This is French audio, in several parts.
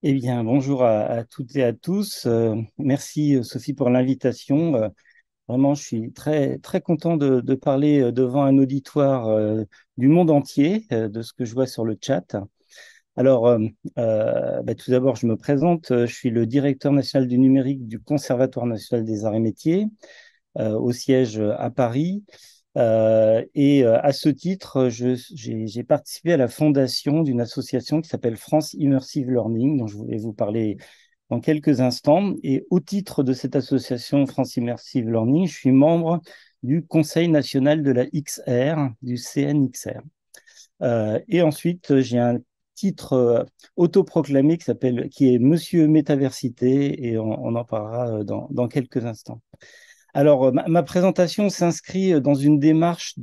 Eh bien, bonjour à toutes et à tous. Merci Sophie pour l'invitation. Vraiment, je suis très, très content de parler devant un auditoire du monde entier, de ce que je vois sur le chat. Alors, tout d'abord, je me présente. Je suis le directeur national du numérique du Conservatoire national des arts et métiers, au siège à Paris. À ce titre, j'ai participé à la fondation d'une association qui s'appelle France Immersive Learning, dont je voulais vous parler dans quelques instants. Et au titre de cette association France Immersive Learning, je suis membre du Conseil national de la XR, du CNXR. Et ensuite, j'ai un titre autoproclamé qui est Monsieur Métaversité, et on en parlera dans quelques instants. Alors, ma présentation s'inscrit dans une démarche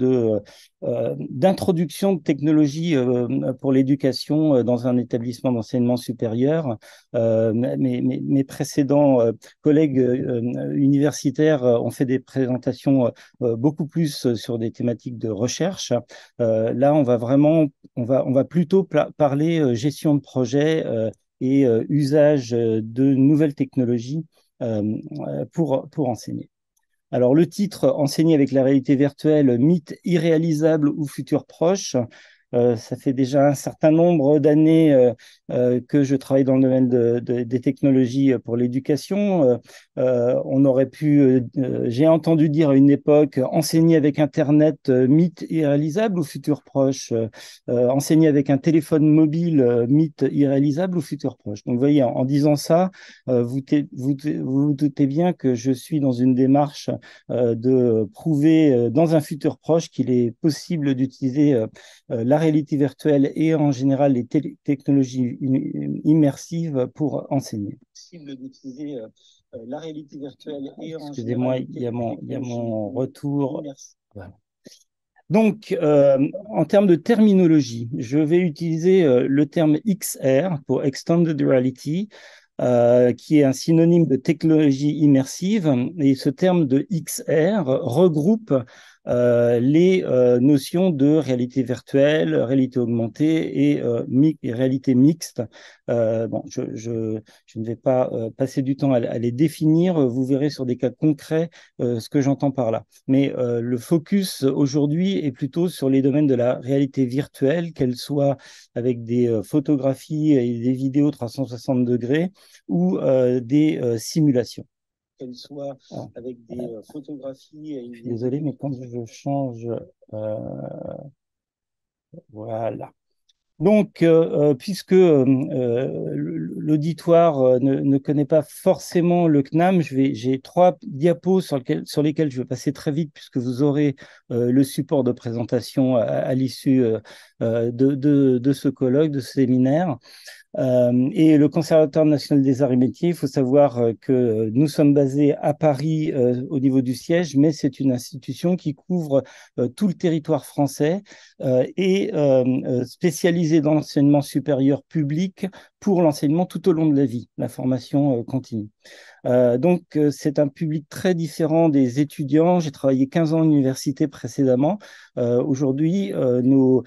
d'introduction de technologies pour l'éducation dans un établissement d'enseignement supérieur. Mes précédents collègues universitaires ont fait des présentations beaucoup plus sur des thématiques de recherche. Là, on va plutôt parler gestion de projet et usage de nouvelles technologies pour enseigner. Alors, le titre Enseigner avec la réalité virtuelle, mythe irréalisable ou futur proche, ça fait déjà un certain nombre d'années que je travaille dans le domaine des technologies pour l'éducation. On aurait pu, j'ai entendu dire à une époque, enseigner avec Internet, mythe irréalisable ou futur proche, enseigner avec un téléphone mobile, mythe irréalisable ou futur proche. Donc, vous voyez, en disant ça, vous doutez bien que je suis dans une démarche de prouver dans un futur proche qu'il est possible d'utiliser la réalité virtuelle et en général les technologies immersives pour enseigner. Possible d'utiliser la réalité virtuelle et en Excusez-moi, il y a mon retour. Voilà. Donc, en termes de terminologie, je vais utiliser le terme XR pour Extended Reality, qui est un synonyme de technologie immersive. Et ce terme de XR regroupe les notions de réalité virtuelle, réalité augmentée et réalité mixte. Je ne vais pas passer du temps à les définir. Vous verrez sur des cas concrets ce que j'entends par là. Mais le focus aujourd'hui est plutôt sur les domaines de la réalité virtuelle, qu'elle soit avec des photographies et des vidéos 360 degrés ou des simulations. Qu'elle soit avec des photographies. Je suis désolé, mais quand je change, euh, voilà. Donc, puisque l'auditoire ne connaît pas forcément le CNAM, j'ai trois diapos sur lesquels je vais passer très vite, puisque vous aurez le support de présentation à l'issue de ce colloque, de ce séminaire. Et le Conservatoire national des arts et métiers, il faut savoir que nous sommes basés à Paris au niveau du siège, mais c'est une institution qui couvre tout le territoire français spécialisée dans l'enseignement supérieur public pour l'enseignement tout au long de la vie, la formation continue. C'est un public très différent des étudiants. J'ai travaillé 15 ans à l'université précédemment. Aujourd'hui, nos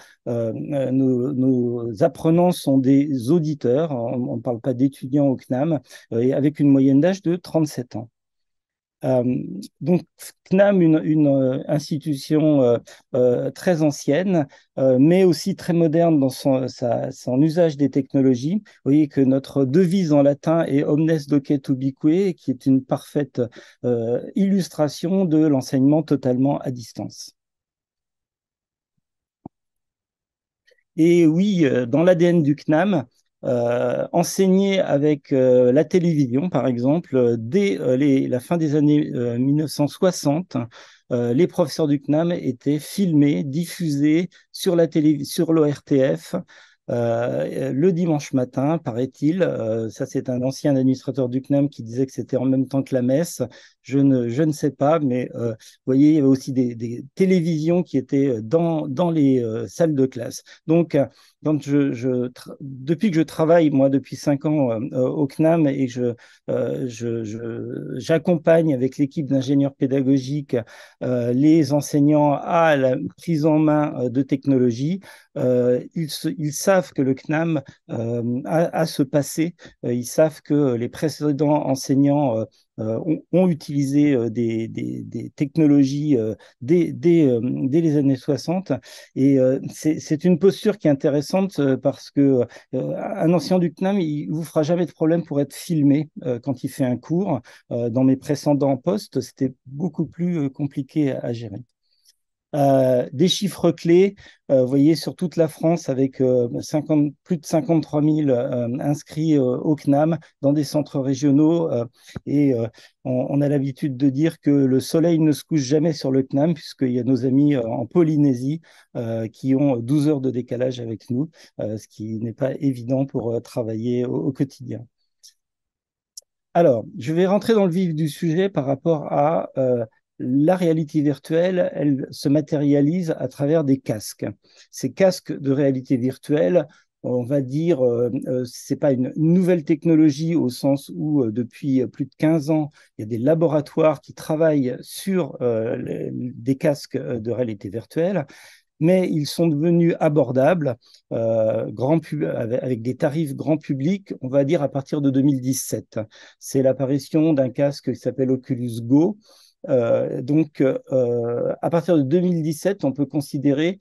apprenants sont des auditeurs. On ne parle pas d'étudiants au CNAM, et avec une moyenne d'âge de 37 ans. Euh, donc, CNAM, une institution très ancienne, mais aussi très moderne dans son usage des technologies. Vous voyez que notre devise en latin est Omnes docet ubique, qui est une parfaite illustration de l'enseignement totalement à distance. Et oui, dans l'ADN du CNAM, enseigner avec la télévision, par exemple, dès la fin des années 1960, les professeurs du CNAM étaient filmés, diffusés sur la sur l'ORTF. Le dimanche matin, paraît-il, ça c'est un ancien administrateur du CNAM qui disait que c'était en même temps que la messe. je ne sais pas, mais vous voyez, il y avait aussi des télévisions qui étaient dans les salles de classe. Donc, quand depuis que je travaille, moi, depuis 5 ans au CNAM et que j'accompagne avec l'équipe d'ingénieurs pédagogiques les enseignants à la prise en main de technologies, ils savent que le CNAM a ce passé. Ils savent que les précédents enseignants ont utilisé des technologies dès les années 60. Et c'est une posture qui est intéressante parce que un enseignant du CNAM, il ne vous fera jamais de problème pour être filmé quand il fait un cours. Dans mes précédents postes, c'était beaucoup plus compliqué à gérer. Des chiffres clés, vous voyez, sur toute la France, avec plus de 53 000 inscrits au CNAM dans des centres régionaux. Et on a l'habitude de dire que le soleil ne se couche jamais sur le CNAM, puisqu'il y a nos amis en Polynésie qui ont 12 heures de décalage avec nous, ce qui n'est pas évident pour travailler au quotidien. Alors, je vais rentrer dans le vif du sujet par rapport à la réalité virtuelle. Elle se matérialise à travers des casques. Ces casques de réalité virtuelle, on va dire, c'est pas une nouvelle technologie au sens où depuis plus de 15 ans, il y a des laboratoires qui travaillent sur des casques de réalité virtuelle, mais ils sont devenus abordables, avec des tarifs grand public, on va dire à partir de 2017. C'est l'apparition d'un casque qui s'appelle Oculus Go. À partir de 2017, on peut considérer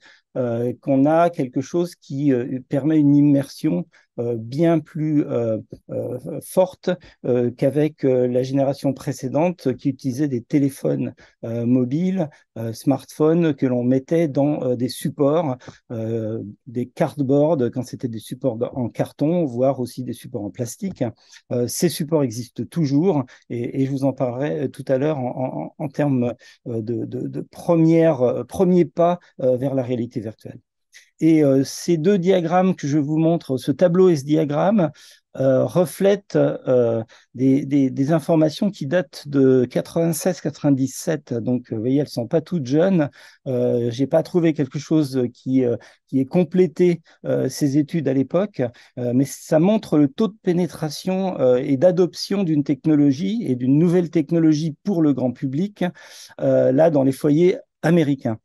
qu'on a quelque chose qui permet une immersion bien plus forte qu'avec la génération précédente qui utilisait des téléphones mobiles, smartphones que l'on mettait dans des supports, des cardboards quand c'était des supports en carton, voire aussi des supports en plastique. Ces supports existent toujours et je vous en parlerai tout à l'heure en termes de premiers pas vers la réalité virtuelle. Et ces deux diagrammes que je vous montre, ce tableau et ce diagramme, reflètent des informations qui datent de 96-97. Donc, vous voyez, elles ne sont pas toutes jeunes. Je n'ai pas trouvé quelque chose qui ait complété ces études à l'époque, mais ça montre le taux de pénétration et d'adoption d'une technologie et d'une nouvelle technologie pour le grand public, là, dans les foyers américains.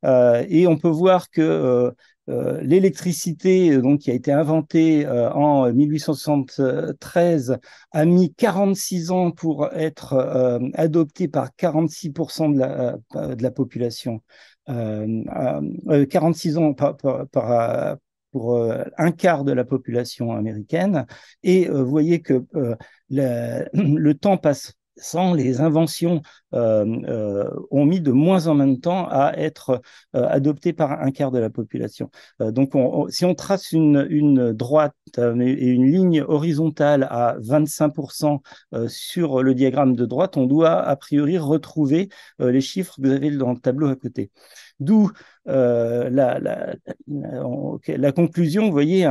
Et on peut voir que l'électricité, donc, qui a été inventée en 1873, a mis 46 ans pour être adoptée par 46% de la population. 46 ans pour un quart de la population américaine. Et vous voyez que le temps passe sans, les inventions ont mis de moins en moins de temps à être adoptées par un quart de la population. Donc, si on trace une droite et une ligne horizontale à 25% sur le diagramme de droite, on doit a priori retrouver les chiffres que vous avez dans le tableau à côté. D'où la conclusion, vous voyez,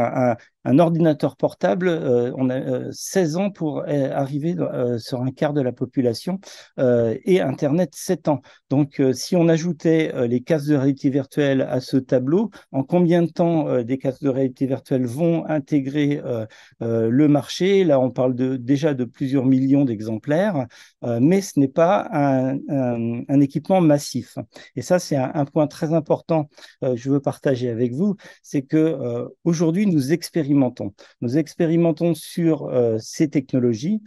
un ordinateur portable, on a 16 ans pour arriver sur un quart de la population et Internet 7 ans. Donc, si on ajoutait les casques de réalité virtuelle à ce tableau, en combien de temps des casques de réalité virtuelle vont intégrer le marché? Là, on parle déjà de plusieurs millions d'exemplaires, mais ce n'est pas un équipement massif. Et ça, c'est un point très important que je veux partager avec vous, c'est que aujourd'hui, nous expérimentons sur ces technologies,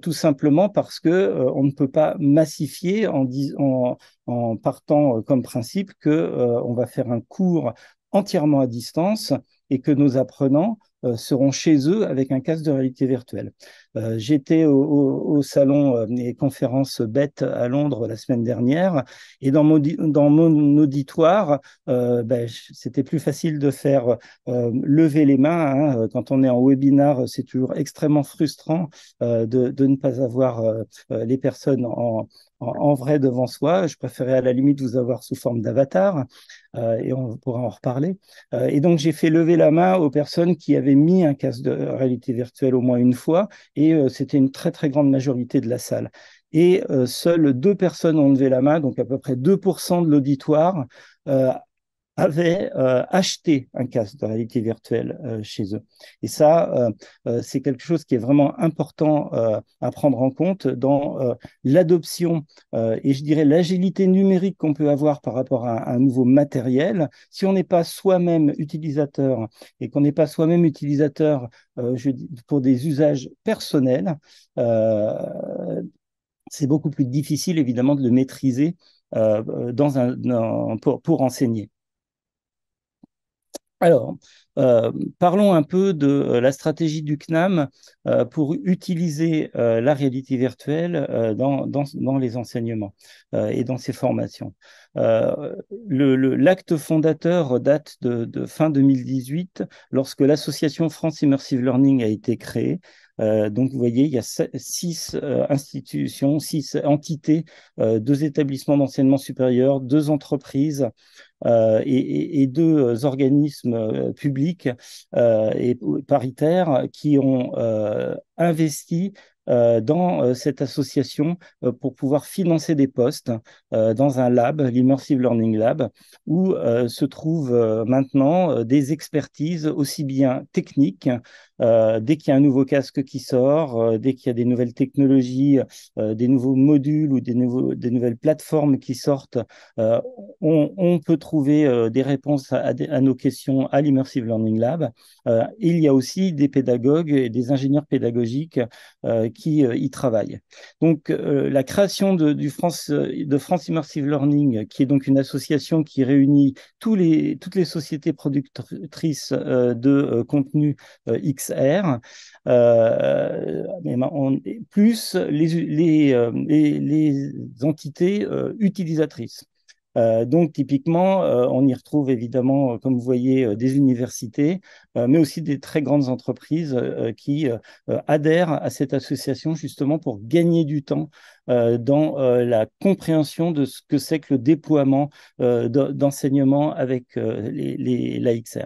tout simplement parce que on ne peut pas massifier en partant comme principe que on va faire un cours entièrement à distance et que nos apprenants seront chez eux avec un casque de réalité virtuelle. J'étais au salon des conférences BETT à Londres la semaine dernière et dans mon auditoire, c'était plus facile de faire lever les mains, hein. Quand on est en webinar, c'est toujours extrêmement frustrant de ne pas avoir les personnes en vrai devant soi. Je préférais à la limite vous avoir sous forme d'avatar et on pourra en reparler. Et donc, j'ai fait lever la main aux personnes qui avaient mis un casque de réalité virtuelle au moins une fois et c'était une très, très grande majorité de la salle. et seules 2 personnes ont levé la main, donc à peu près 2% de l'auditoire, avaient acheté un casque de réalité virtuelle chez eux. Et ça, c'est quelque chose qui est vraiment important à prendre en compte dans l'adoption et je dirais l'agilité numérique qu'on peut avoir par rapport à un nouveau matériel. Si on n'est pas soi-même utilisateur et qu'on n'est pas soi-même utilisateur pour des usages personnels, c'est beaucoup plus difficile évidemment de le maîtriser pour enseigner. Alors, parlons un peu de la stratégie du CNAM pour utiliser la réalité virtuelle dans les enseignements et dans ces formations. L'acte fondateur date de fin 2018, lorsque l'association France Immersive Learning a été créée. Donc, vous voyez, il y a 6 institutions, 6 entités, 2 établissements d'enseignement supérieur, 2 entreprises, et 2 organismes publics et paritaires qui ont investi dans cette association pour pouvoir financer des postes dans un lab, l'Immersive Learning Lab, où se trouvent maintenant des expertises aussi bien techniques, dès qu'il y a un nouveau casque qui sort, dès qu'il y a des nouvelles technologies, des nouveaux modules ou des nouvelles plateformes qui sortent, on peut trouver des réponses à nos questions à l'Immersive Learning Lab. Il y a aussi des pédagogues et des ingénieurs pédagogiques qui y travaillent. Donc, la création de France Immersive Learning, qui est donc une association qui réunit toutes les sociétés productrices de contenu XR, plus les entités utilisatrices. Donc, typiquement, on y retrouve évidemment, comme vous voyez, des universités, mais aussi des très grandes entreprises qui adhèrent à cette association justement pour gagner du temps dans la compréhension de ce que c'est que le déploiement d'enseignement avec l'AXR.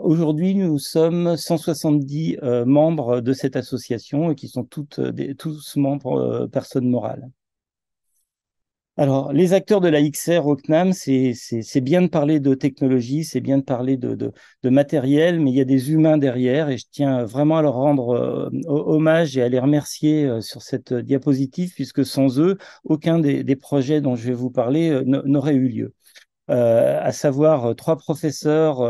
Aujourd'hui, nous sommes 170 membres de cette association qui sont tous membres personnes morales. Alors, les acteurs de la XR au CNAM, c'est bien de parler de technologie, c'est bien de parler de matériel, mais il y a des humains derrière et je tiens vraiment à leur rendre hommage et à les remercier sur cette diapositive, puisque sans eux, aucun des projets dont je vais vous parler n'aurait eu lieu. À savoir 3 professeurs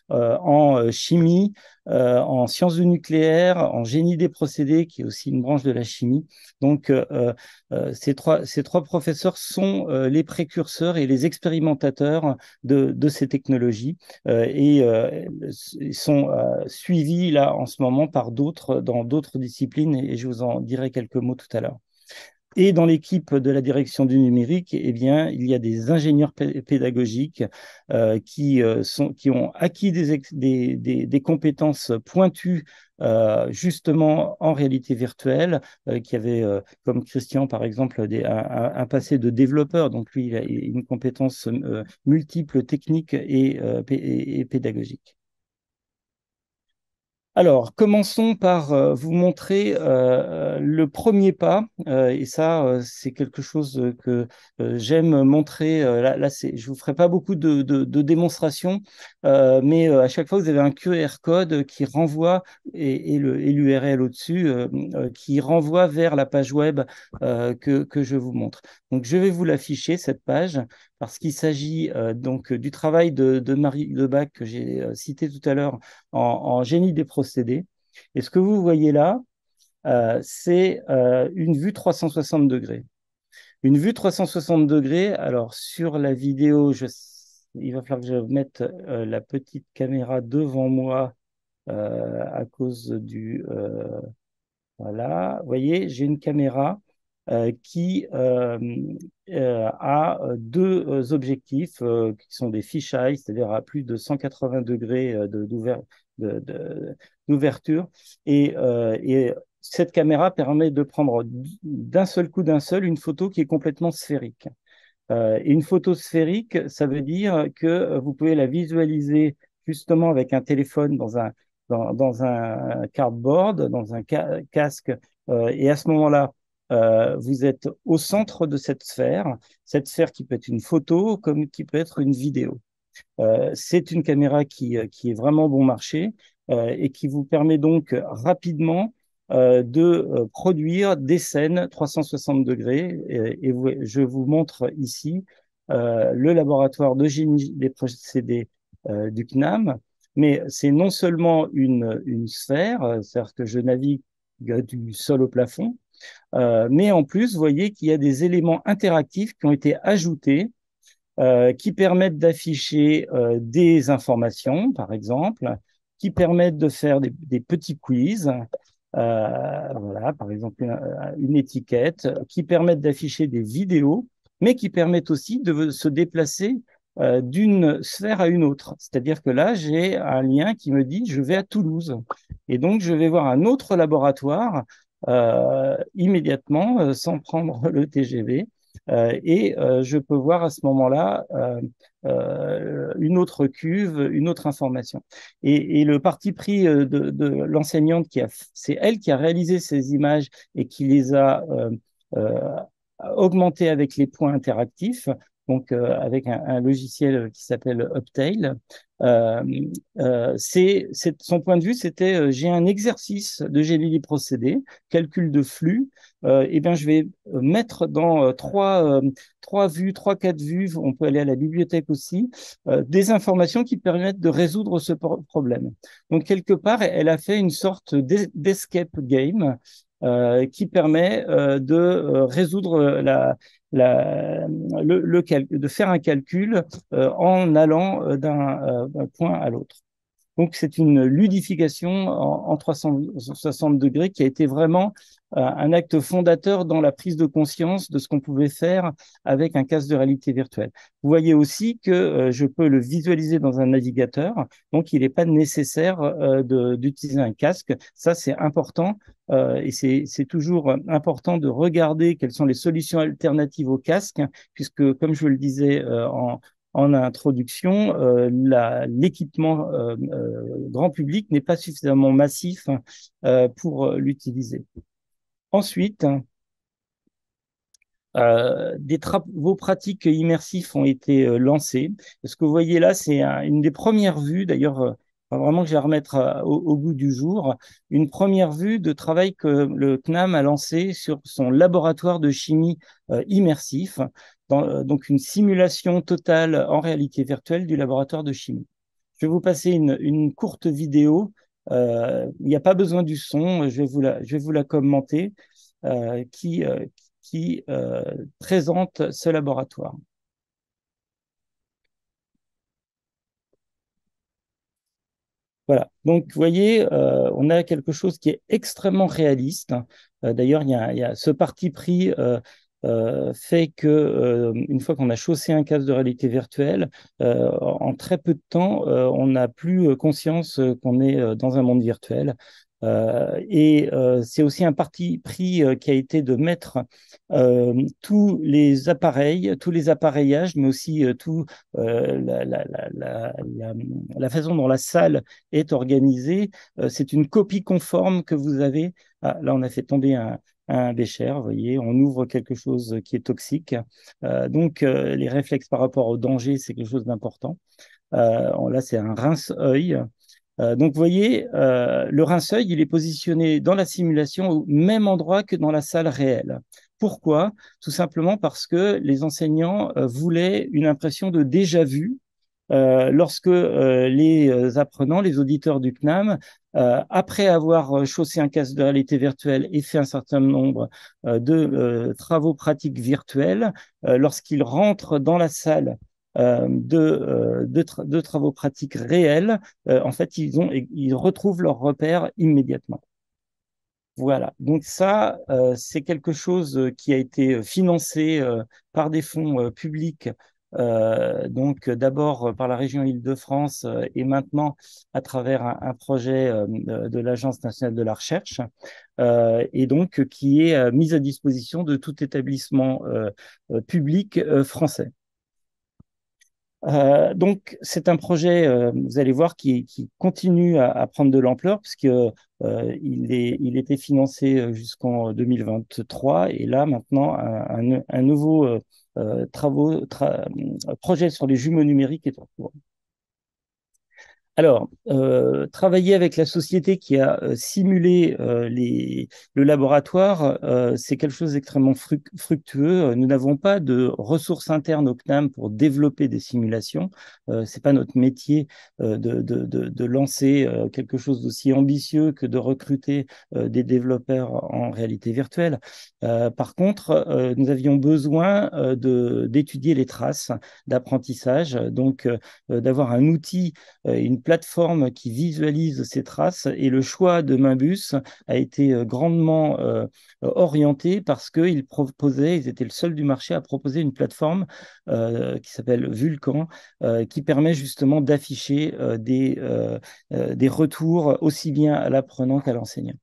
en chimie, en sciences du nucléaire, en génie des procédés, qui est aussi une branche de la chimie. Donc, ces trois professeurs sont les précurseurs et les expérimentateurs de ces technologies et ils sont suivis là en ce moment par d'autres dans d'autres disciplines et je vous en dirai quelques mots tout à l'heure. Et dans l'équipe de la direction du numérique, eh bien, il y a des ingénieurs pédagogiques qui ont acquis des compétences pointues justement en réalité virtuelle, qui avaient, comme Christian par exemple, un passé de développeur. Donc lui, il a une compétence multiple, technique et pédagogique. Alors, commençons par vous montrer le premier pas, et ça, c'est quelque chose que j'aime montrer. Là, je ne vous ferai pas beaucoup de démonstrations, mais à chaque fois, vous avez un QR code qui renvoie, et l'URL au-dessus, qui renvoie vers la page web que je vous montre. Donc, je vais vous l'afficher, cette page, parce qu'il s'agit donc du travail de Marie Debac que j'ai cité tout à l'heure en génie des procédés. Et ce que vous voyez là, c'est une vue 360 degrés. Une vue 360 degrés, alors sur la vidéo, il va falloir que je mette la petite caméra devant moi à cause du... voilà, vous voyez, j'ai une caméra qui a 2 objectifs qui sont des fisheye, c'est-à-dire à plus de 180 degrés d'ouverture. Et cette caméra permet de prendre d'un seul coup une photo qui est complètement sphérique. Et une photo sphérique, ça veut dire que vous pouvez la visualiser justement avec un téléphone dans un dans un cardboard, dans un casque, et à ce moment-là, vous êtes au centre de cette sphère qui peut être une photo comme qui peut être une vidéo. C'est une caméra qui est vraiment bon marché et qui vous permet donc rapidement de produire des scènes 360 degrés. Je vous montre ici le laboratoire de génie des procédés du CNAM. Mais c'est non seulement une sphère, c'est-à-dire que je navigue du sol au plafond, mais en plus, vous voyez qu'il y a des éléments interactifs qui ont été ajoutés qui permettent d'afficher des informations, par exemple, qui permettent de faire des petits quiz, voilà, par exemple une étiquette, qui permettent d'afficher des vidéos, mais qui permettent aussi de se déplacer d'une sphère à une autre. C'est-à-dire que là, j'ai un lien qui me dit je vais à Toulouse. Et donc, je vais voir un autre laboratoire immédiatement sans prendre le TGV. Je peux voir à ce moment-là une autre cuve, une autre information. Et le parti pris de l'enseignante, c'est elle qui a réalisé ces images et qui les a euh, augmentées avec les points interactifs, donc avec un logiciel qui s'appelle Uptail. Euh, Son point de vue, c'était j'ai un exercice de génie des procédés, calcul de flux, eh bien, je vais mettre dans trois vues, trois, quatre vues, on peut aller à la bibliothèque aussi, des informations qui permettent de résoudre ce problème. Donc, quelque part, elle a fait une sorte d'escape game qui permet de résoudre de faire un calcul en allant d'un point à l'autre. Donc, c'est une ludification en 360 degrés qui a été vraiment un acte fondateur dans la prise de conscience de ce qu'on pouvait faire avec un casque de réalité virtuelle. Vous voyez aussi que je peux le visualiser dans un navigateur, donc il n'est pas nécessaire d'utiliser un casque. Ça, c'est important et c'est toujours important de regarder quelles sont les solutions alternatives au casque, puisque, comme je le disais en introduction, l'équipement grand public n'est pas suffisamment massif pour l'utiliser. Ensuite, des travaux pratiques immersifs ont été lancés. Ce que vous voyez là, c'est une des premières vues, d'ailleurs, vraiment que je vais remettre au goût du jour, une première vue de travail que le CNAM a lancé sur son laboratoire de chimie immersif, donc une simulation totale en réalité virtuelle du laboratoire de chimie. Je vais vous passer une courte vidéo. Il n'y a pas besoin du son, je vais vous la commenter, qui présente ce laboratoire. Voilà. Donc, vous voyez, on a quelque chose qui est extrêmement réaliste. D'ailleurs, il y a ce parti pris fait que une fois qu'on a chaussé un casque de réalité virtuelle, en très peu de temps, on n'a plus conscience qu'on est dans un monde virtuel. C'est aussi un parti pris qui a été de mettre tous les appareils, tous les appareillages, mais aussi tout la façon dont la salle est organisée. C'est une copie conforme que vous avez. Ah, là, on a fait tomber un bécher, vous voyez, on ouvre quelque chose qui est toxique. Les réflexes par rapport au danger, c'est quelque chose d'important. Là, c'est un rince-œil. Donc, vous voyez, le rince-œil, il est positionné dans la simulation au même endroit que dans la salle réelle. Pourquoi? Tout simplement parce que les enseignants voulaient une impression de déjà vu lorsque les apprenants, les auditeurs du CNAM, après avoir chaussé un casque de réalité virtuelle et fait un certain nombre de travaux pratiques virtuels, lorsqu'ils rentrent dans la salle de travaux pratiques réels, en fait, ils retrouvent leurs repères immédiatement. Voilà, donc ça, c'est quelque chose qui a été financé par des fonds publics, donc d'abord par la région Île-de-France et maintenant à travers un projet de l'Agence nationale de la recherche, et donc qui est mis à disposition de tout établissement public français. Donc, c'est un projet, vous allez voir, qui continue à prendre de l'ampleur, puisque il était financé jusqu'en 2023, et là, maintenant, un nouveau projet sur les jumeaux numériques est en cours. Alors, travailler avec la société qui a simulé le laboratoire, c'est quelque chose d'extrêmement fructueux. Nous n'avons pas de ressources internes au CNAM pour développer des simulations. C'est pas notre métier de lancer quelque chose d'aussi ambitieux que de recruter des développeurs en réalité virtuelle. Par contre, nous avions besoin d'étudier les traces d'apprentissage, donc d'avoir un outil, une plateforme qui visualise ces traces, et le choix de Mimbus a été grandement orienté parce qu'ils proposaient, ils étaient le seul du marché à proposer une plateforme qui s'appelle Vulcan, qui permet justement d'afficher des retours aussi bien à l'apprenant qu'à l'enseignant.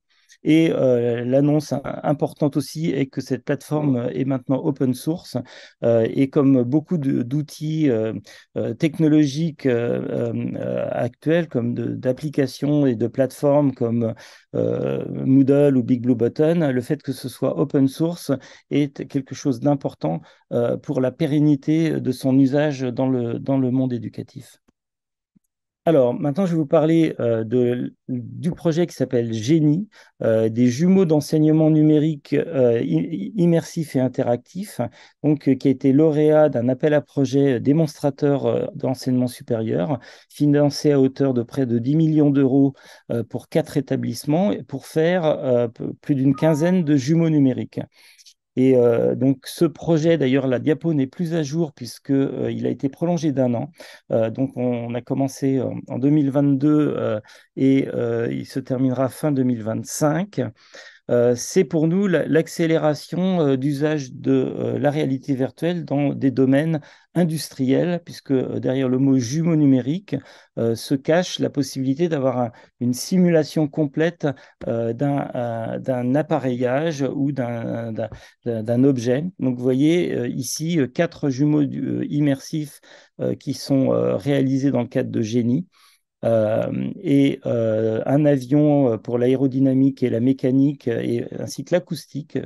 Et l'annonce importante aussi est que cette plateforme est maintenant open source, et comme beaucoup d'outils technologiques actuelles, comme d'applications et de plateformes comme Moodle ou Big Blue Button, le fait que ce soit open source est quelque chose d'important pour la pérennité de son usage dans le monde éducatif. Alors, maintenant, je vais vous parler du projet qui s'appelle Génie, des jumeaux d'enseignement numérique immersif et interactif, donc, qui a été lauréat d'un appel à projet démonstrateur d'enseignement supérieur, financé à hauteur de près de 10 millions d'euros pour 4 établissements, pour faire plus d'une quinzaine de jumeaux numériques. Et donc, ce projet, d'ailleurs, la diapo n'est plus à jour puisqu'il il a été prolongé d'un an. Donc, on a commencé en 2022 et il se terminera fin 2025. C'est pour nous l'accélération d'usage de la réalité virtuelle dans des domaines industriels, puisque derrière le mot jumeau numérique se cache la possibilité d'avoir une simulation complète d'un appareillage ou d'un objet. Donc, vous voyez ici 4 jumeaux immersifs qui sont réalisés dans le cadre de Génie. Et un avion pour l'aérodynamique et la mécanique, ainsi que l'acoustique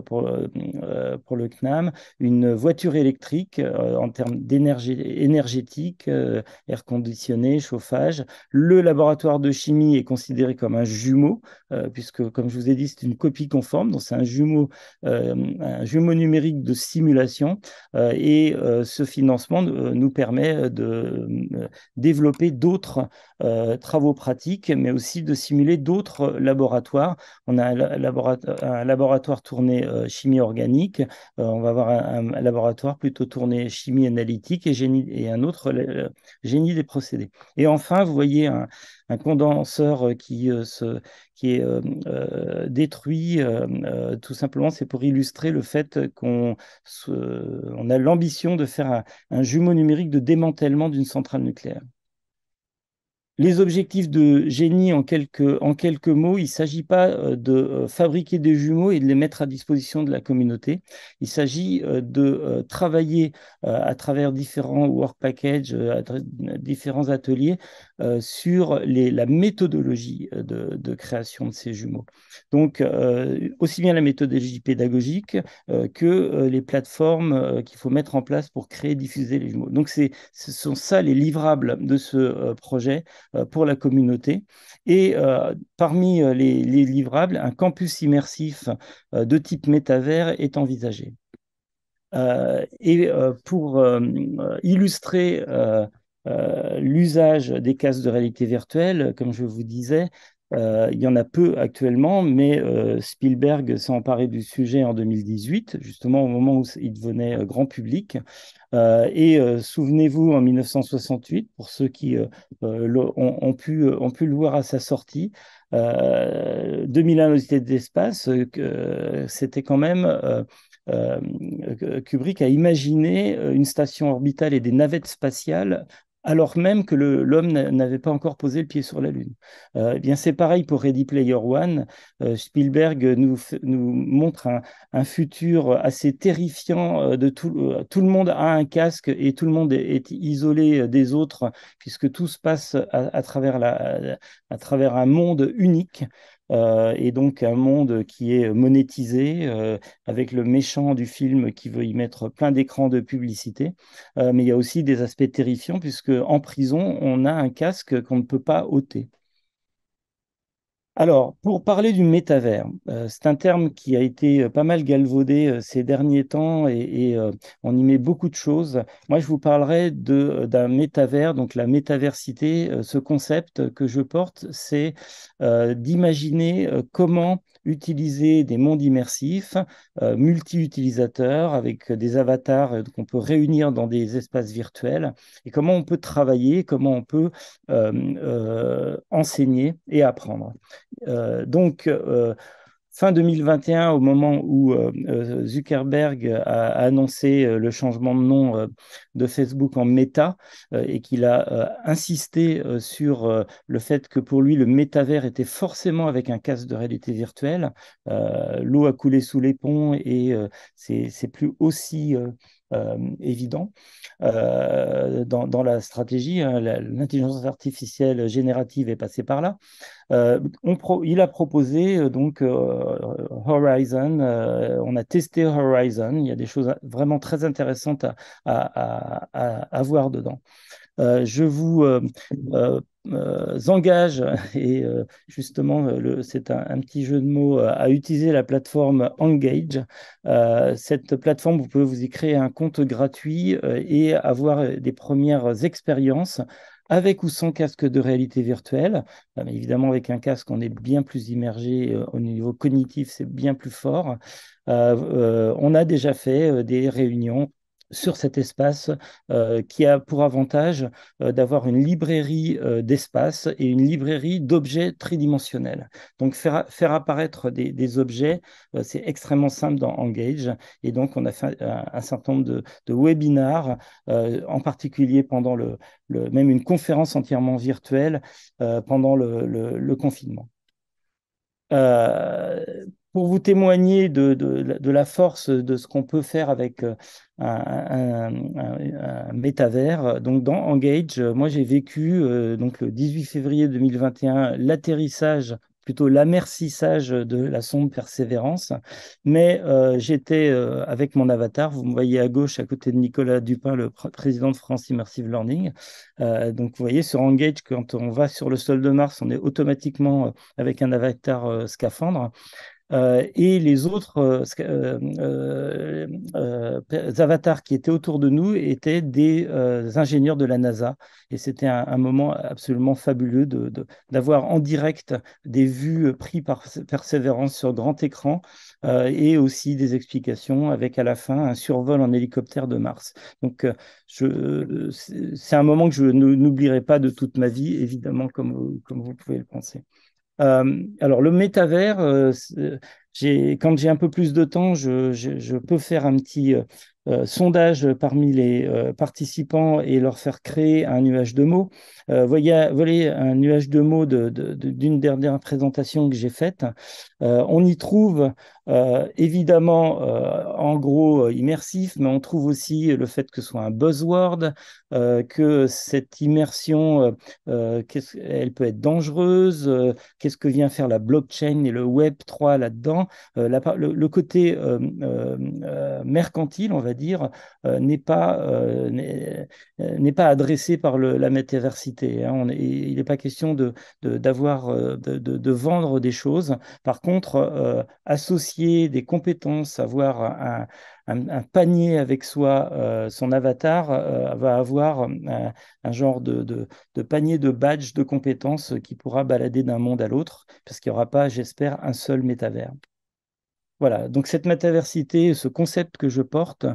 pour le CNAM, une voiture électrique en termes d'énergie énergétique, air conditionné, chauffage. Le laboratoire de chimie est considéré comme un jumeau, puisque, comme je vous ai dit, c'est une copie conforme, donc c'est un jumeau numérique de simulation, et ce financement nous permet de développer d'autres travaux pratiques, mais aussi de simuler d'autres laboratoires. On a un laboratoire tourné chimie organique, on va avoir un laboratoire plutôt tourné chimie analytique et un autre génie des procédés. Et enfin, vous voyez un condenseur qui est détruit. Tout simplement, c'est pour illustrer le fait on a l'ambition de faire un jumeau numérique de démantèlement d'une centrale nucléaire. Les objectifs de Génie, en quelques mots, il ne s'agit pas de fabriquer des jumeaux et de les mettre à disposition de la communauté. Il s'agit de travailler à travers différents work packages, différents ateliers, sur la méthodologie de création de ces jumeaux. Donc, aussi bien la méthodologie pédagogique que les plateformes qu'il faut mettre en place pour créer et diffuser les jumeaux. Donc, ce sont ça les livrables de ce projet pour la communauté. Et parmi les livrables, un campus immersif de type métavers est envisagé. Et pour illustrer l'usage des casques de réalité virtuelle, comme je vous disais, il y en a peu actuellement, mais Spielberg s'est emparé du sujet en 2018, justement au moment où il devenait grand public. Et souvenez-vous, en 1968, pour ceux qui ont pu le voir à sa sortie, 2001, l'Odyssée de l'espace, c'était quand même Kubrick a imaginé une station orbitale et des navettes spatiales alors même que l'homme n'avait pas encore posé le pied sur la Lune. Eh bien, c'est pareil pour Ready Player One. Spielberg nous montre un futur assez terrifiant de tout le monde a un casque et tout le monde est isolé des autres, puisque tout se passe à travers un monde unique. Et donc un monde qui est monétisé avec le méchant du film qui veut y mettre plein d'écrans de publicité. Mais il y a aussi des aspects terrifiants puisque en prison, on a un casque qu'on ne peut pas ôter. Alors, pour parler du métavers, c'est un terme qui a été pas mal galvaudé ces derniers temps et on y met beaucoup de choses. Moi, je vous parlerai d'un métavers, donc la métaversité. Ce concept que je porte, c'est d'imaginer comment utiliser des mondes immersifs, multi-utilisateurs, avec des avatars qu'on peut réunir dans des espaces virtuels, et comment on peut travailler, comment on peut enseigner et apprendre. Donc, fin 2021, au moment où Zuckerberg a annoncé le changement de nom de Facebook en Meta et qu'il a insisté sur le fait que pour lui, le métavers était forcément avec un casque de réalité virtuelle, l'eau a coulé sous les ponts et c'est plus aussi évident dans la stratégie. Hein, l'intelligence artificielle générative est passée par là. Il a proposé donc Horizon. On a testé Horizon. Il y a des choses vraiment très intéressantes à voir dedans. Je vous engage, et justement, c'est un petit jeu de mots, à utiliser la plateforme Engage. Cette plateforme, vous pouvez vous y créer un compte gratuit et avoir des premières expériences avec ou sans casque de réalité virtuelle. Mais évidemment, avec un casque, on est bien plus immergé au niveau cognitif, c'est bien plus fort. On a déjà fait des réunions sur cet espace qui a pour avantage d'avoir une librairie d'espace et une librairie d'objets tridimensionnels. Donc faire apparaître des objets, c'est extrêmement simple dans Engage. Et donc on a fait un certain nombre de webinars, en particulier pendant même une conférence entièrement virtuelle pendant le confinement. Euh, pour vous témoigner de la force de ce qu'on peut faire avec un métavers, donc dans Engage, moi j'ai vécu donc le 18 février 2021 l'atterrissage, plutôt l'amercissage de la sonde Persévérance, mais j'étais avec mon avatar, vous me voyez à gauche à côté de Nicolas Dupin, le président de France Immersive Learning. Donc vous voyez sur Engage, quand on va sur le sol de Mars, on est automatiquement avec un avatar scaphandre. Et les autres avatars qui étaient autour de nous étaient des ingénieurs de la NASA. Et c'était un moment absolument fabuleux d'avoir en direct des vues prises par Persévérance sur grand écran et aussi des explications avec à la fin un survol en hélicoptère de Mars. Donc, c'est un moment que je n'oublierai pas de toute ma vie, évidemment, comme vous pouvez le penser. Alors, le métavers, quand j'ai un peu plus de temps, je peux faire un petit sondage parmi les participants et leur faire créer un nuage de mots. Voyez un nuage de mots d'une dernière présentation que j'ai faite. On y trouve évidemment, en gros, immersif, mais on trouve aussi le fait que ce soit un buzzword, que cette immersion, elle peut être dangereuse. Qu'est-ce que vient faire la blockchain et le Web3 là-dedans? Le côté mercantile, on va dire, n'est pas adressé par la métaversité. Hein. Il n'est pas question de vendre des choses. Par contre, associer des compétences, avoir un panier avec soi, son avatar va avoir un genre de panier de badges de compétences qui pourra balader d'un monde à l'autre, parce qu'il n'y aura pas, j'espère, un seul métavers. Voilà, donc cette métaversité, ce concept que je porte,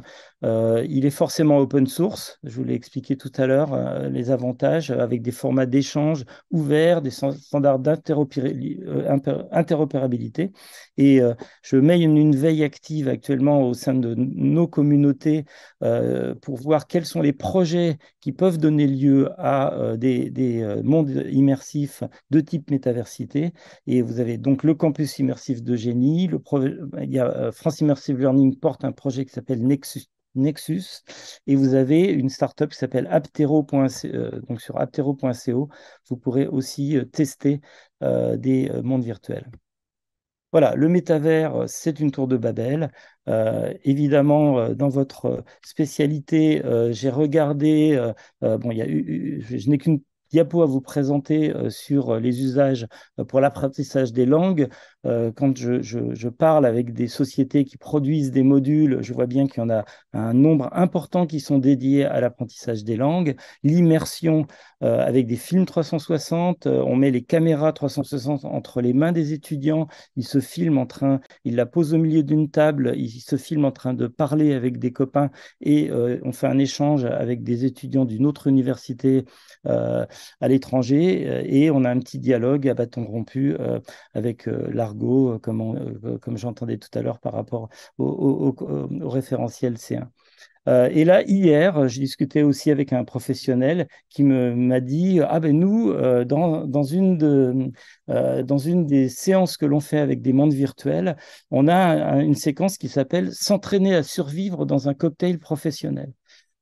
il est forcément open source. Je vous l'ai expliqué tout à l'heure, les avantages avec des formats d'échange ouverts, des standards d'interopérabilité. Et je mets une veille active actuellement au sein de nos communautés pour voir quels sont les projets qui peuvent donner lieu à des mondes immersifs de type métaversité. Et vous avez donc le campus immersif de Génie. Il y a, France Immersive Learning porte un projet qui s'appelle Nexus. Et vous avez une startup qui s'appelle Aptero.co. Donc sur aptero.co, vous pourrez aussi tester des mondes virtuels. Voilà, le métavers, c'est une tour de Babel. Évidemment, dans votre spécialité, j'ai regardé, bon, je n'ai qu'une diapo à vous présenter sur les usages pour l'apprentissage des langues. Quand je parle avec des sociétés qui produisent des modules, je vois bien qu'il y en a un nombre important qui sont dédiés à l'apprentissage des langues. L'immersion avec des films 360, on met les caméras 360 entre les mains des étudiants, il se filme il la pose au milieu d'une table, il se filme en train de parler avec des copains et on fait un échange avec des étudiants d'une autre université à l'étranger et on a un petit dialogue à bâton rompu avec l'argot, comme j'entendais tout à l'heure par rapport au référentiel C1. Et là, hier, j'ai discuté aussi avec un professionnel qui m'a dit, ah ben nous, dans une des séances que l'on fait avec des mondes virtuels, on a une séquence qui s'appelle S'entraîner à survivre dans un cocktail professionnel.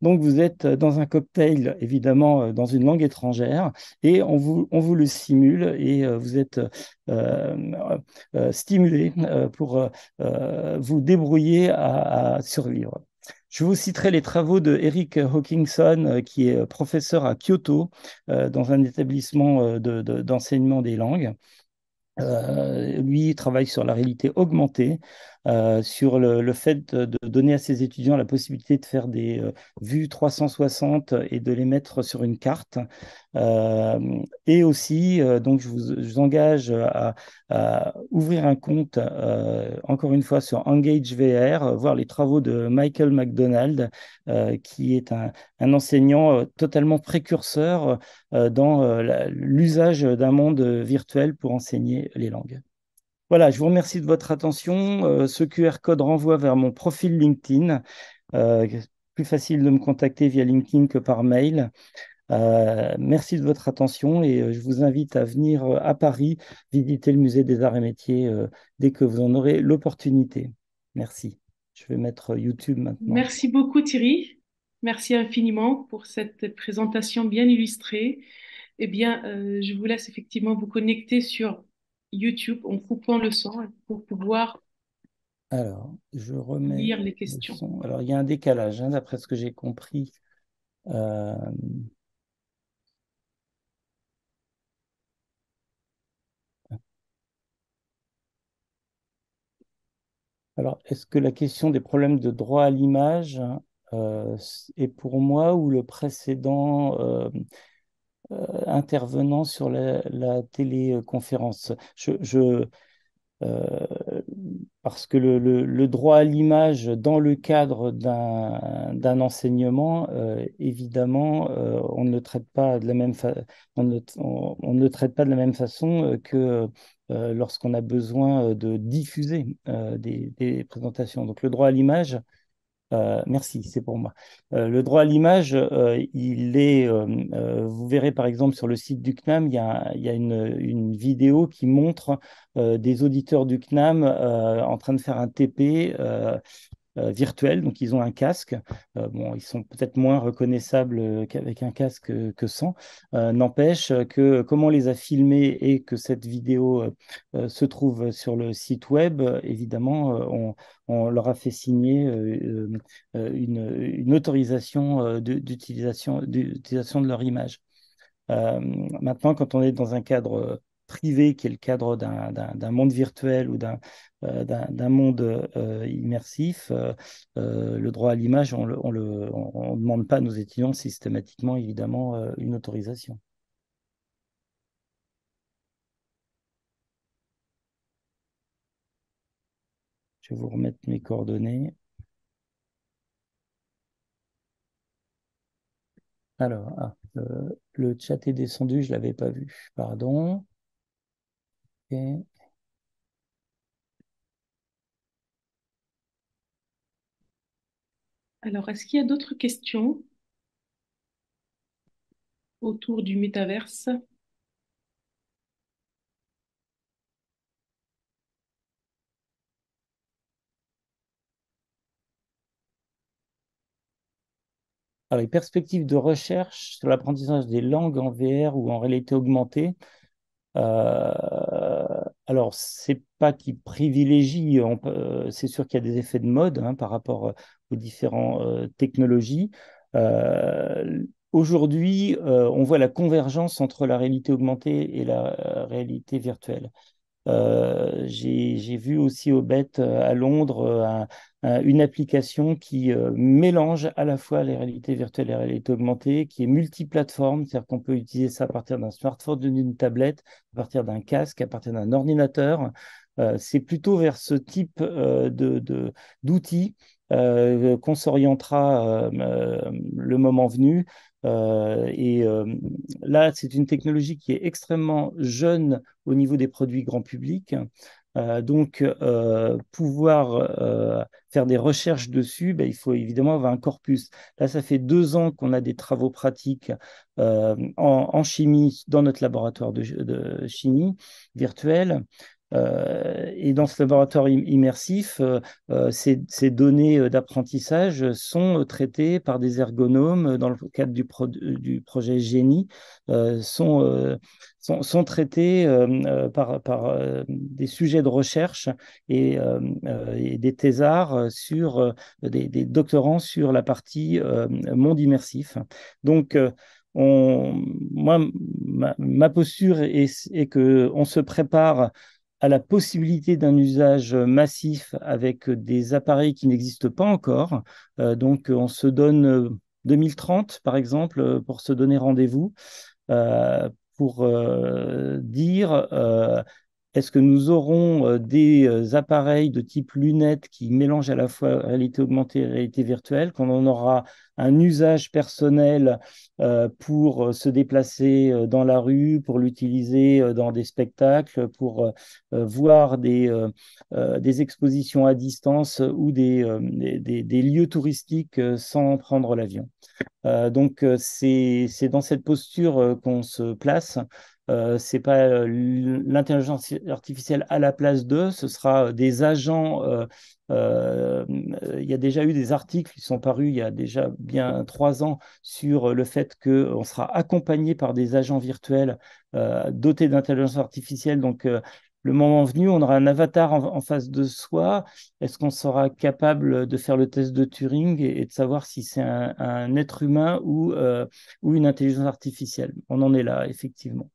Donc, vous êtes dans un cocktail, évidemment, dans une langue étrangère, et on vous le simule, et vous êtes stimulé pour vous débrouiller à survivre. Je vous citerai les travaux de Eric Hawkinson, qui est professeur à Kyoto, dans un établissement d'enseignement des langues. Lui, il travaille sur la réalité augmentée, sur le fait de donner à ses étudiants la possibilité de faire des vues 360 et de les mettre sur une carte. Et aussi, donc, je vous engage à ouvrir un compte, encore une fois, sur Engage VR, voir les travaux de Michael McDonald, qui est un enseignant totalement précurseur dans l'usage d'un monde virtuel pour enseigner les langues. Voilà, je vous remercie de votre attention. Ce QR code renvoie vers mon profil LinkedIn. Euh, Plus facile de me contacter via LinkedIn que par mail. Merci de votre attention et je vous invite à venir à Paris visiter le musée des arts et métiers dès que vous en aurez l'opportunité. Merci. Je vais mettre YouTube maintenant. Merci beaucoup Thierry. Merci infiniment pour cette présentation bien illustrée. Eh bien, je vous laisse effectivement vous connecter sur YouTube en coupant le son pour pouvoir Alors, je remets lire les le questions. son. Alors, il y a un décalage, hein, d'après ce que j'ai compris. Euh, alors, est-ce que la question des problèmes de droit à l'image est pour moi ou le précédent intervenant sur la téléconférence? Euh, Parce que le droit à l'image dans le cadre d'un enseignement, évidemment, on ne le traite pas de la même on ne le traite pas de la même façon que lorsqu'on a besoin de diffuser des présentations. Donc le droit à l'image, merci, c'est pour moi. Le droit à l'image, vous verrez par exemple sur le site du CNAM, il y a une vidéo qui montre des auditeurs du CNAM en train de faire un TP virtuels, donc ils ont un casque. Bon, ils sont peut-être moins reconnaissables qu'avec un casque que sans. N'empêche que comme on les a filmés et que cette vidéo se trouve sur le site web, évidemment, on leur a fait signer une autorisation d'utilisation de leur image. Maintenant, quand on est dans un cadre privé, qui est le cadre d'un monde virtuel ou d'un monde immersif, le droit à l'image, on demande pas à nos étudiants systématiquement, évidemment, une autorisation. Je vais vous remettre mes coordonnées. Alors, le chat est descendu, je ne l'avais pas vu. Pardon. Et, Alors, est-ce qu'il y a d'autres questions autour du métaverse? alors, les perspectives de recherche sur l'apprentissage des langues en VR ou en réalité augmentée. Euh, alors, c'est pas qu'ils privilégient, c'est sûr qu'il y a des effets de mode hein, par rapport aux différentes technologies. Aujourd'hui, on voit la convergence entre la réalité augmentée et la réalité virtuelle. J'ai vu aussi au BET à Londres une application qui mélange à la fois les réalités virtuelles et les réalités augmentées, qui est multiplateforme, c'est-à-dire qu'on peut utiliser ça à partir d'un smartphone, d'une tablette, à partir d'un casque, à partir d'un ordinateur. C'est plutôt vers ce type d'outils qu'on s'orientera le moment venu. Là, c'est une technologie qui est extrêmement jeune au niveau des produits grand public. Donc, pouvoir faire des recherches dessus, ben, il faut évidemment avoir un corpus. Là, ça fait 2 ans qu'on a des travaux pratiques en chimie dans notre laboratoire de chimie virtuelle. Et dans ce laboratoire immersif, ces données d'apprentissage sont traitées par des ergonomes dans le cadre du projet Génie, sont traités des sujets de recherche et des thésards des doctorants sur la partie monde immersif. Donc, moi, ma posture est qu'on se prépare à la possibilité d'un usage massif avec des appareils qui n'existent pas encore. Donc, on se donne 2030, par exemple, pour se donner rendez-vous, euh, pour dire est-ce que nous aurons des appareils de type lunettes qui mélangent à la fois réalité augmentée et réalité virtuelle, qu'on en aura un usage personnel pour se déplacer dans la rue, pour l'utiliser dans des spectacles, pour voir des expositions à distance ou des lieux touristiques sans prendre l'avion. Donc, c'est dans cette posture qu'on se place. C'est pas l'intelligence artificielle à la place d'eux, ce sera des agents. Euh, il y a déjà eu des articles qui sont parus il y a déjà bien 3 ans sur le fait qu'on sera accompagné par des agents virtuels dotés d'intelligence artificielle. Donc, le moment venu, on aura un avatar en face de soi. Est-ce qu'on sera capable de faire le test de Turing et de savoir si c'est un être humain ou une intelligence artificielle? On en est là, effectivement.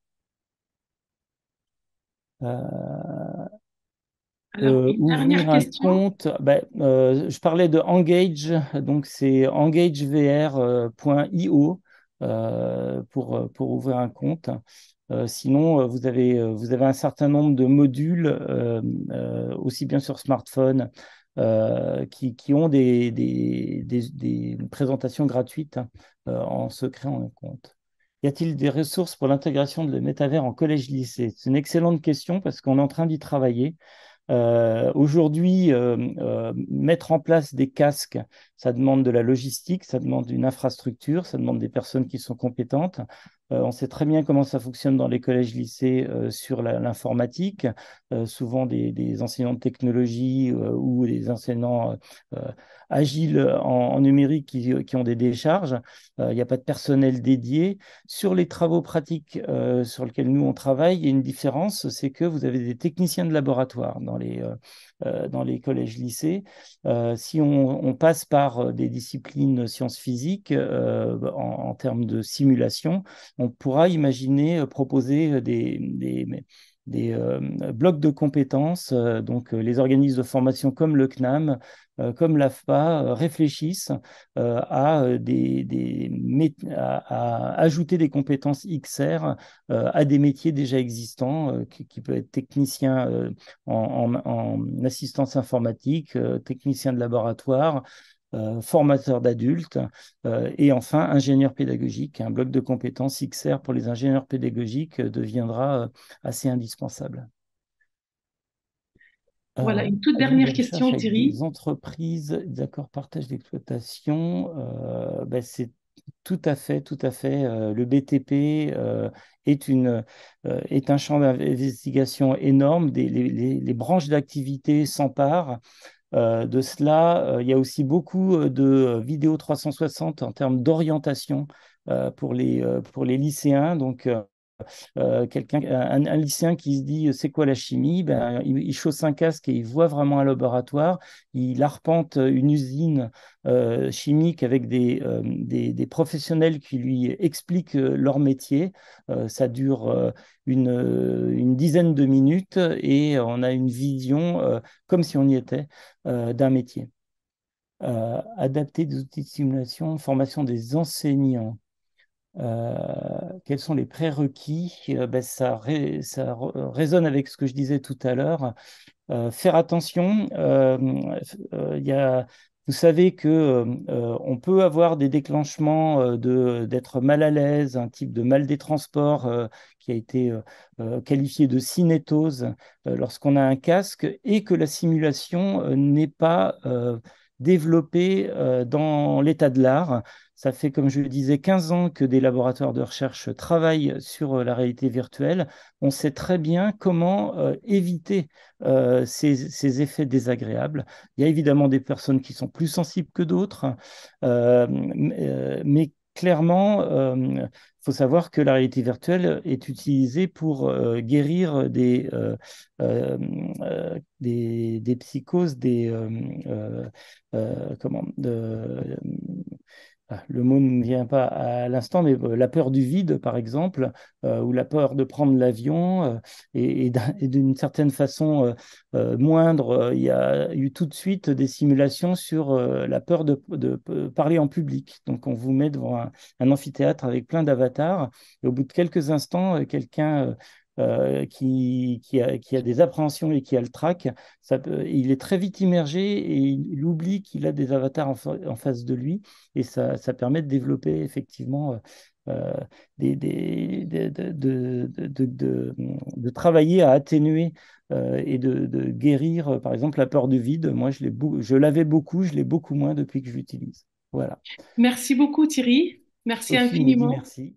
Euh, Alors, une Ouvrir dernière un question. compte, ben, je parlais de Engage, donc c'est engagevr.io pour ouvrir un compte. Sinon, vous avez un certain nombre de modules, aussi bien sur smartphone, qui ont des présentations gratuites en se créant un compte. Y a-t-il des ressources pour l'intégration de métavers en collège-lycée? C'est une excellente question parce qu'on est en train d'y travailler. Aujourd'hui, mettre en place des casques, ça demande de la logistique, ça demande une infrastructure, ça demande des personnes qui sont compétentes. On sait très bien comment ça fonctionne dans les collèges-lycées sur l'informatique. Souvent des enseignants de technologie ou des enseignants euh, agiles en numérique qui ont des décharges. Il n'y a pas de personnel dédié. Sur les travaux pratiques sur lesquels nous on travaille, il y a une différence, c'est que vous avez des techniciens de laboratoire dans les collèges-lycées. Si on passe par des disciplines sciences physiques en termes de simulation, on pourra imaginer proposer des blocs de compétences. Donc, les organismes de formation comme le CNAM, comme l'AFPA, réfléchissent à ajouter des compétences XR à des métiers déjà existants, qui peuvent être technicien en assistance informatique, technicien de laboratoire, formateur d'adultes, et enfin ingénieur pédagogique. Un bloc de compétences XR pour les ingénieurs pédagogiques deviendra assez indispensable. Voilà, une toute Avis de dernière recherche question, avec Thierry. des entreprises, des accords partage d'exploitation, ben, c'est tout à fait. Le BTP est un champ d'investigation énorme. Les branches d'activité s'emparent de cela. Il y a aussi beaucoup de vidéos 360 en termes d'orientation pour les lycéens. Donc, un lycéen qui se dit c'est quoi la chimie, ben, il chausse un casque et il voit vraiment un laboratoire, il arpente une usine chimique avec des professionnels qui lui expliquent leur métier. Ça dure une dizaine de minutes et on a une vision comme si on y était d'un métier. Adapter des outils de simulation, formation des enseignants. Quels sont les prérequis? Ben, résonne avec ce que je disais tout à l'heure. Faire attention, il y a, vous savez que on peut avoir des déclenchements d'être mal à l'aise, un type de mal des transports qui a été qualifié de cinétose lorsqu'on a un casque et que la simulation n'est pas développée dans l'état de l'art. Ça fait, comme je le disais, 15 ans que des laboratoires de recherche travaillent sur la réalité virtuelle. On sait très bien comment éviter ces effets désagréables. Il y a évidemment des personnes qui sont plus sensibles que d'autres, mais clairement, il faut savoir que la réalité virtuelle est utilisée pour guérir des psychoses, comment, le mot ne me vient pas à l'instant, mais la peur du vide, par exemple, ou la peur de prendre l'avion, et d'une certaine façon moindre, il y a eu tout de suite des simulations sur la peur de parler en public. Donc, on vous met devant un amphithéâtre avec plein d'avatars, et au bout de quelques instants, quelqu'un qui a des appréhensions et qui a le trac, il est très vite immergé et il oublie qu'il a des avatars en face de lui. Et ça permet de développer effectivement, de travailler à atténuer et de guérir, par exemple, la peur du vide. Moi, je l'avais beaucoup, je l'ai beaucoup moins depuis que je l'utilise. Voilà. Merci beaucoup, Thierry. Merci Sophie me dit infiniment. merci.